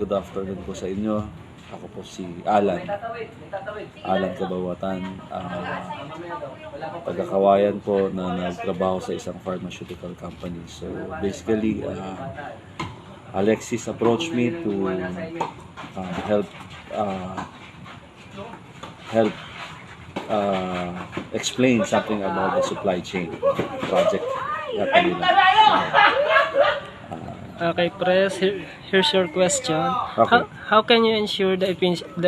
Good afternoon po sa inyo. Ako po si Alan Kabawatan, taga-Kawayan po na nagtrabaho sa isang pharmaceutical company. So basically, Alexis approached me to help explain something about the supply chain project na kanila. Okay, Pres, here's your question. Okay. How can you ensure the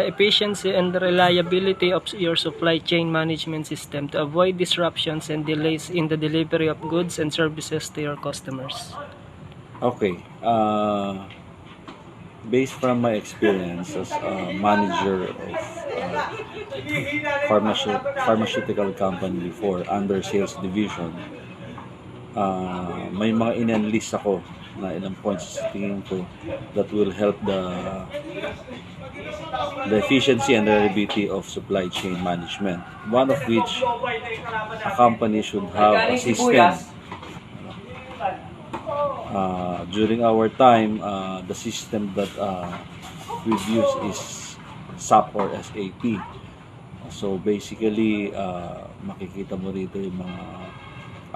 efficiency and the reliability of your supply chain management system to avoid disruptions and delays in the delivery of goods and services to your customers? Okay. Based from my experience as a manager of pharmaceutical company before under sales division, may mga in-enlist ako na ilang points sa tingin ko that will help the efficiency and reliability of supply chain management. One of which, a company should have a system. During our time, the system that we've used is SAP or SAP. So basically, makikita mo rito yung mga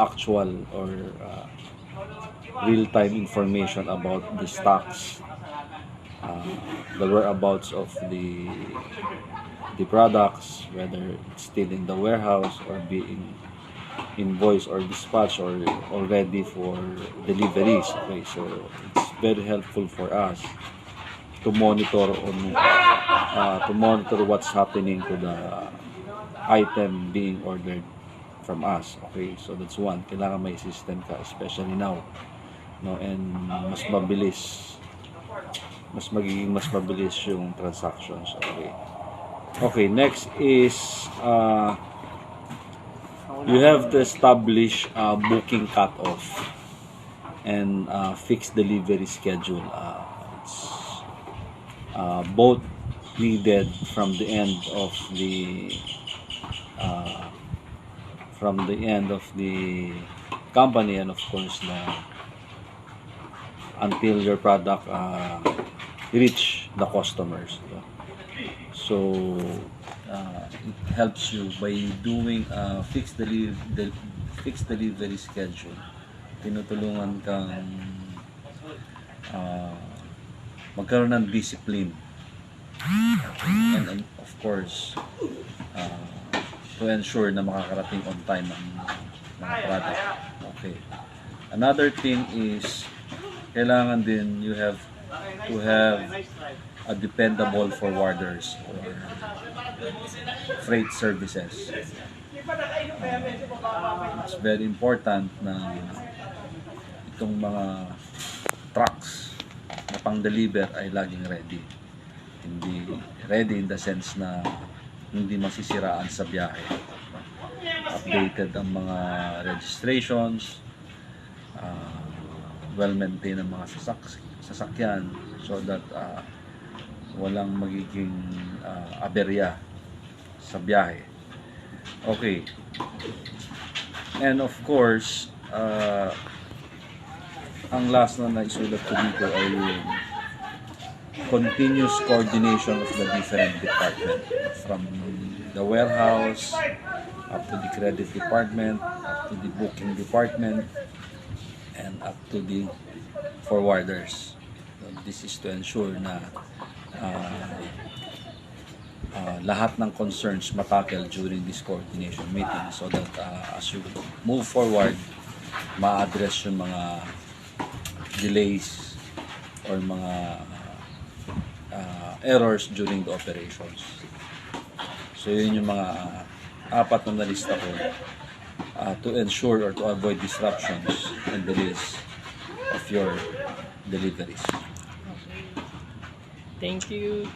actual or real-time information about the stocks, the whereabouts of the products, whether it's still in the warehouse or being invoiced or dispatched or ready for deliveries. Okay, so it's very helpful for us to monitor what's happening to the item being ordered from us. Okay, so that's one. Kailangan may system ka, especially now, no, and mas mabilis yung transactions. Okay, next is you have to establish a booking cutoff and fixed delivery schedule. It's both needed from the end of the company, and of course until your product reach the customers. So it helps you by doing a fixed delivery schedule. Tinutulungan kang magkaroon ng discipline, and of course to ensure na makakarating on time ang mga product. Okay. Another thing is, kailangan din you have to have a dependable forwarders or freight services. It's very important na itong mga trucks na pang-deliver ay laging ready. Hindi ready in the sense na hindi masisiraan sa biyahe. Updated ang mga registrations, well-maintained ang mga sasakyan, so that walang magiging aberya sa biyahe. Okay. And of course, ang last na naisulat ko dito ay yung continuous coordination of the different departments, from the warehouse up to the credit department, up to the booking department, and up to the forwarders. So this is to ensure na lahat ng concerns matackle during this coordination meeting, so that as you move forward, ma-address yung mga delays or mga errors during the operations. So yun yung mga apat na nalista ko to ensure or to avoid disruptions and delays of your deliveries. Thank you.